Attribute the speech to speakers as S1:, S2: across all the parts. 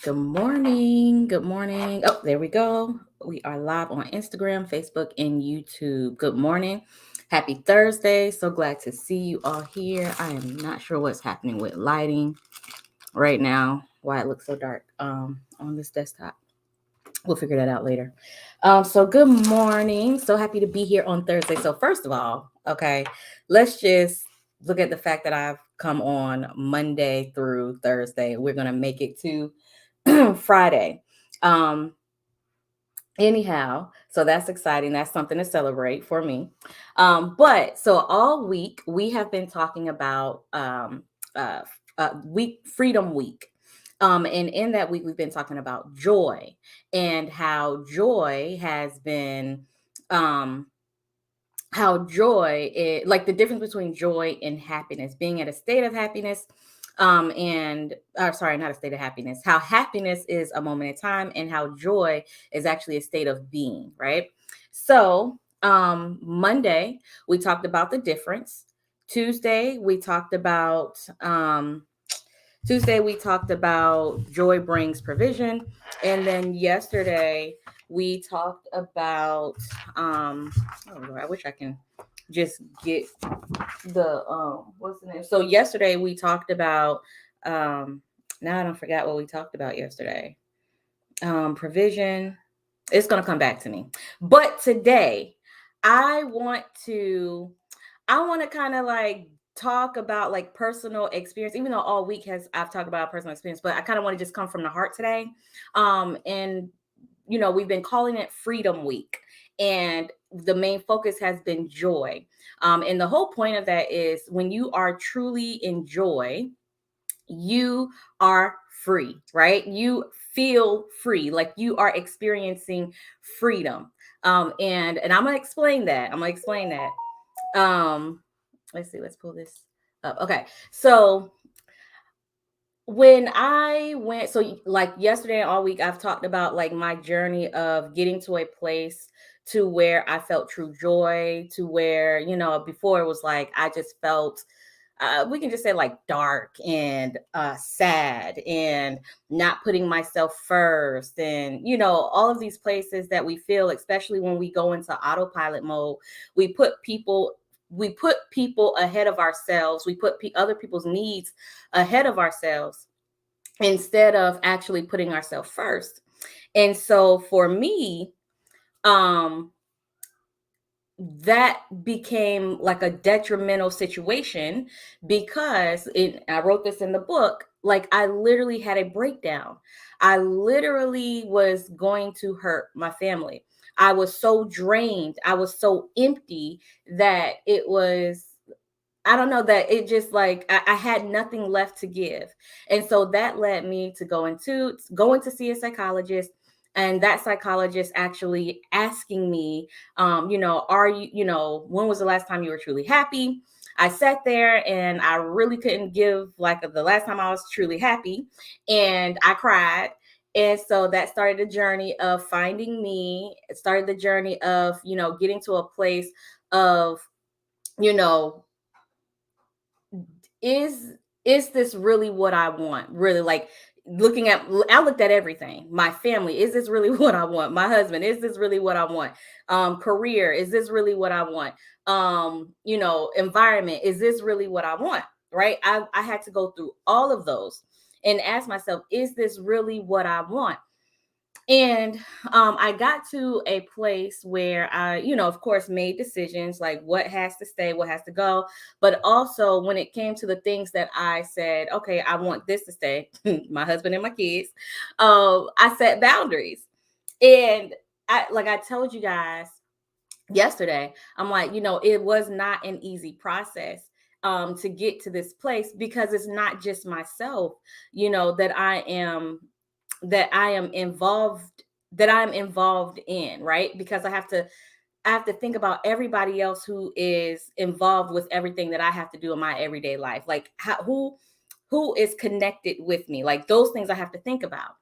S1: Good morning. Good morning. Oh, there we go. We are live on Instagram, Facebook, and YouTube. Good morning. Happy Thursday. So glad to see you all here. I am not sure what's happening with lighting right now, why it looks so dark on this desktop. We'll figure that out later. So good morning. So happy to be here on Thursday. So first of all, okay, let's just look at the fact that I've come on Monday through Thursday. We're gonna make it to Friday. Um, anyhow, so that's exciting. That's something to celebrate for me. But so all week we have been talking about uh, week Freedom Week. And in that week, we've been talking about joy and um, how joy is like the difference between joy and happiness, being at a state of happiness and sorry, not a state of happiness, how happiness is a moment in time and how joy is actually a state of being, right? So Monday we talked about the difference. Tuesday we talked about joy brings provision, and then yesterday we talked about oh Lord, I wish I can just get the what's the name. So yesterday we talked about now I don't forget what we talked about yesterday. Provision. It's gonna come back to me. But today I want to I want to kind of like talk about like personal experience, even though all week has I've talked about personal experience, but I kind of want to just come from the heart today. And we've been calling it Freedom Week, and the main focus has been joy. And the whole point of that is when you are truly in joy, you are free, right? You feel free, like you are experiencing freedom. And I'm gonna explain that. Let's see, let's pull this up. Okay. So when I went, so like yesterday and all week, I've talked about like my journey of getting to a place to where I felt true joy, to where, before it was like I just felt we can just say like dark and sad and not putting myself first, and all of these places that we feel, especially when we go into autopilot mode. We put people ahead of ourselves. We put other people's needs ahead of ourselves instead of actually putting ourselves first. And so for me, um that became like a detrimental situation because I wrote this in the book. Like I literally had a breakdown. I literally was going to hurt my family. I was so drained. I was so empty that it was, I don't know, that it just like I had nothing left to give. And so that led me to going to see a psychologist, and that psychologist actually asking me, are you, when was the last time you were truly happy? I sat there and I really couldn't give like the last time I was truly happy, and I cried. And so that started the journey of finding me. It started the journey of, getting to a place of, you know, is is this really what I want? Really, like I looked at everything. My family, is this really what I want? My husband, is this really what I want? Career, is this really what I want? Environment, is this really what I want? Right? I had to go through all of those and ask myself, is this really what I want? And I got to a place where I, of course, made decisions like what has to stay, what has to go. But also, when it came to the things that I said, okay, I want this to stay, my husband and my kids, I set boundaries. And like I told you guys yesterday, I'm like, it was not an easy process to get to this place, because it's not just myself, that I am involved in, right? Because I have to think about everybody else who is involved with everything that I have to do in my everyday life. Like who is connected with me? Like those things I have to think about.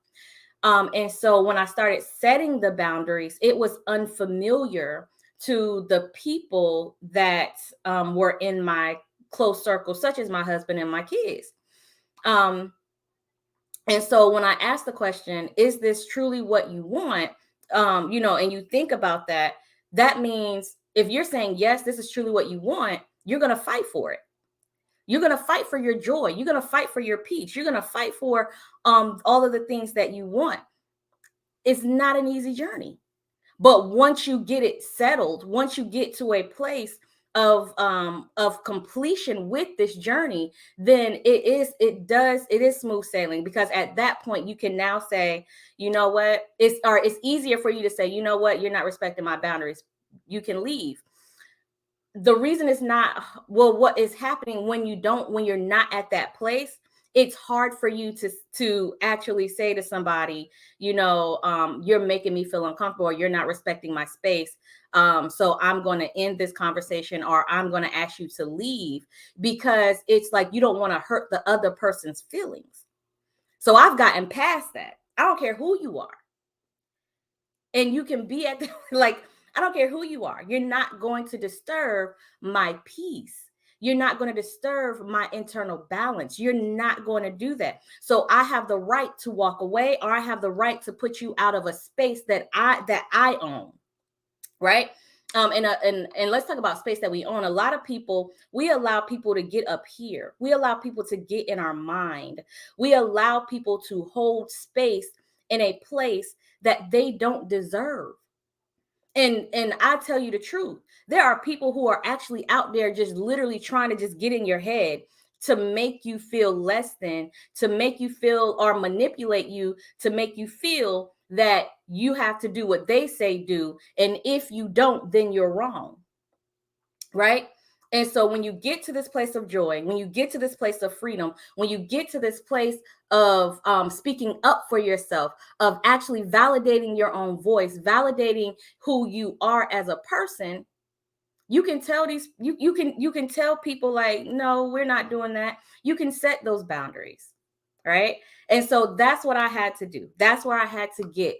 S1: And so when I started setting the boundaries, it was unfamiliar to the people that were in my close circle, such as my husband and my kids. Um, And so when I ask the question, is this truly what you want? And you think about that, that means if you're saying, yes, this is truly what you want, you're going to fight for it. You're going to fight for your joy. You're going to fight for your peace. You're going to fight for all of the things that you want. It's not an easy journey. But once you get it settled, once you get to a place of completion with this journey, then it is smooth sailing, because at that point you can now say, you know what, it's easier for you to say, you know what, you're not respecting my boundaries, you can leave. The reason is not, well, what is happening when you're not at that place, it's hard for you to actually say to somebody, you're making me feel uncomfortable, or you're not respecting my space, so I'm going to end this conversation, or I'm going to ask you to leave, because it's like you don't want to hurt the other person's feelings. So I've gotten past that. I don't care who you are, and you can be at the, like, I don't care who you are. You're not going to disturb my peace. You're not going to disturb my internal balance. You're not going to do that. So I have the right to walk away, or I have the right to put you out of a space that I own. Right? And let's talk about space that we own. A lot of people, we allow people to get up here. We allow people to get in our mind. We allow people to hold space in a place that they don't deserve. And I tell you the truth, there are people who are actually out there just literally trying to just get in your head to make you feel less than, to make you feel, or manipulate you to make you feel that you have to do what they say do. And if you don't, then you're wrong. Right? And so when you get to this place of joy, when you get to this place of freedom, when you get to this place of speaking up for yourself, of actually validating your own voice, validating who you are as a person, you can tell you can tell people, like, no, we're not doing that. You can set those boundaries, right? And so that's what I had to do. That's where I had to get.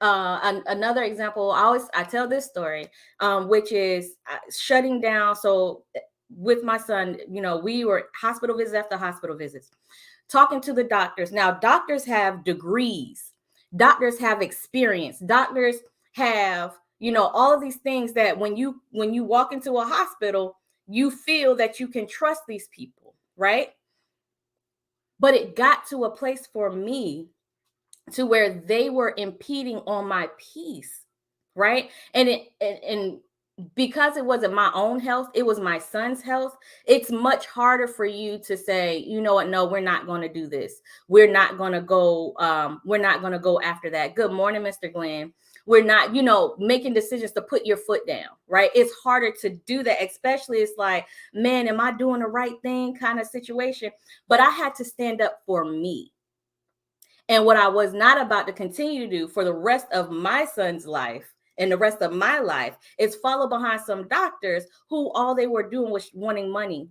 S1: Another example, I tell this story, which is shutting down. So with my son, we were hospital visits after hospital visits, talking to the doctors. Now, doctors have degrees, doctors have experience, doctors have, all of these things that when you walk into a hospital, you feel that you can trust these people, right? But it got to a place for me to where they were impeding on my peace, right? And because it wasn't my own health, it was my son's health. It's much harder for you to say, you know what, no, we're not going to do this. We're not going to go after that. Good morning, Mr. Glenn. We're not, making decisions to put your foot down, right? It's harder to do that, especially it's like, man, am I doing the right thing kind of situation. But I had to stand up for me. And what I was not about to continue to do for the rest of my son's life and the rest of my life is follow behind some doctors who all they were doing was wanting money.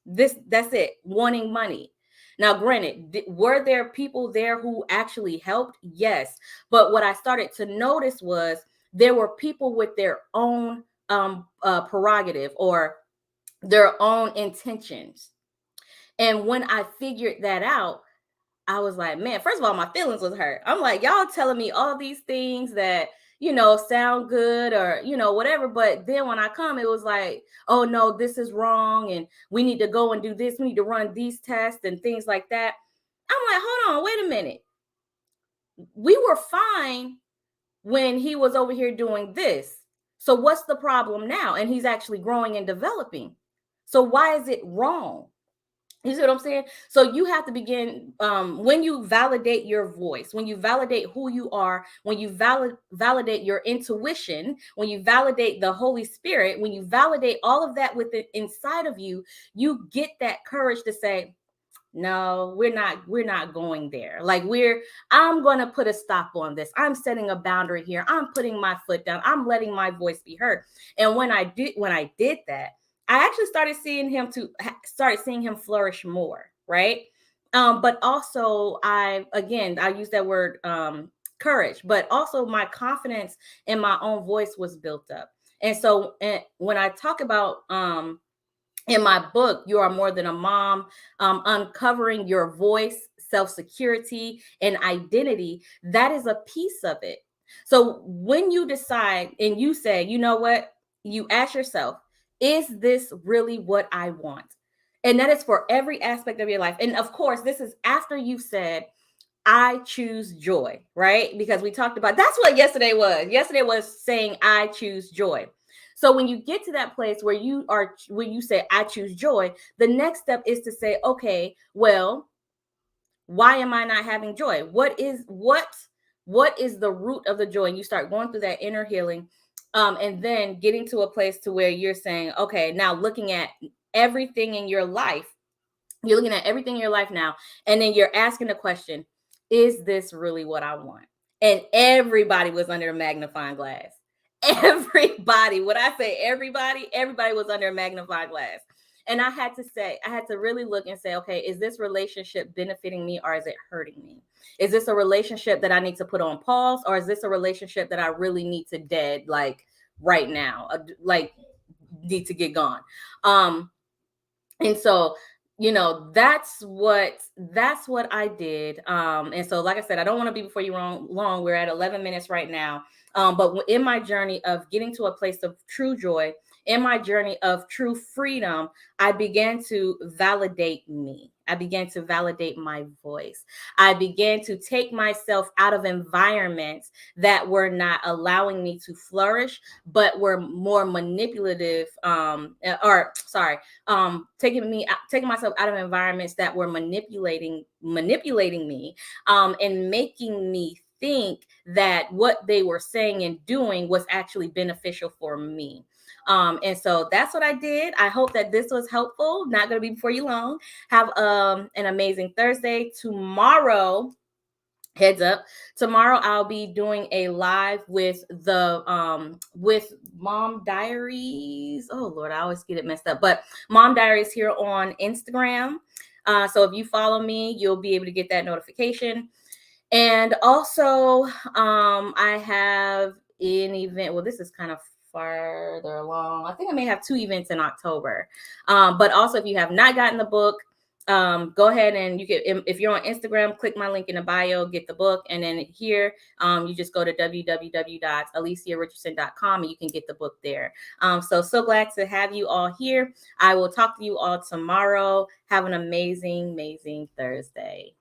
S1: That's it, wanting money. Now, granted, were there people there who actually helped? Yes. But what I started to notice was there were people with their own prerogative or their own intentions. And when I figured that out, I was like, man, first of all, my feelings was hurt. I'm like, y'all telling me all these things that, sound good or, whatever. But then when I come, it was like, oh, no, this is wrong. And we need to go and do this. We need to run these tests and things like that. I'm like, hold on, wait a minute. We were fine when he was over here doing this. So what's the problem now? And he's actually growing and developing. So why is it wrong? You see what I'm saying? So you have to begin when you validate your voice, when you validate who you are, when you validate your intuition, when you validate the Holy Spirit, when you validate all of that within inside of you, you get that courage to say, no, we're not going there. Like I'm going to put a stop on this. I'm setting a boundary here. I'm putting my foot down. I'm letting my voice be heard. And when I did that, I actually started seeing him flourish more, right? But also I use that word courage, but also my confidence in my own voice was built up. And so when I talk about in my book, You Are More Than a Mom, uncovering your voice, self-security and identity, that is a piece of it. So when you decide and you say, you know what, you ask yourself, is this really what I want? And that is for every aspect of your life. And of course, this is after you've said, I choose joy, right? Because we talked about that's what yesterday was. Yesterday was saying, I choose joy. So when you get to that place where when you say, I choose joy, the next step is to say, okay, well, why am I not having joy? What is the root of the joy? And you start going through that inner healing, and then getting to a place to where you're saying, okay, now looking at everything in your life, you're looking at everything in your life now, and then you're asking the question, is this really what I want? And everybody was under a magnifying glass. Everybody, when I say everybody was under a magnifying glass. And I had to really look and say, okay, is this relationship benefiting me or is it hurting me? Is this a relationship that I need to put on pause, or is this a relationship that I really need to dead, like right now, like need to get gone? And so, that's what I did. And so, like I said, I don't want to be before you long. We're at 11 minutes right now. But in my journey of getting to a place of true joy, in my journey of true freedom, I began to validate me. I began to validate my voice. I began to take myself out of environments that were not allowing me to flourish, but were more manipulative, taking myself out of environments that were manipulating me, and making me think that what they were saying and doing was actually beneficial for me. And so that's what I did. I hope that this was helpful. Not going to be before you long. Have an amazing Thursday. Tomorrow, heads up, tomorrow I'll be doing a live with Mom Diaries. Oh Lord, I always get it messed up, but Mom Diaries here on Instagram. So if you follow me, you'll be able to get that notification. And also, I have an event. Well, this is kind of farther along. I think I may have 2 events in October. But also, if you have not gotten the book, go ahead and you can, if you're on Instagram, click my link in the bio, get the book. And then here, you just go to www.aliciarichardson.com and you can get the book there. So glad to have you all here. I will talk to you all tomorrow. Have an amazing, amazing Thursday.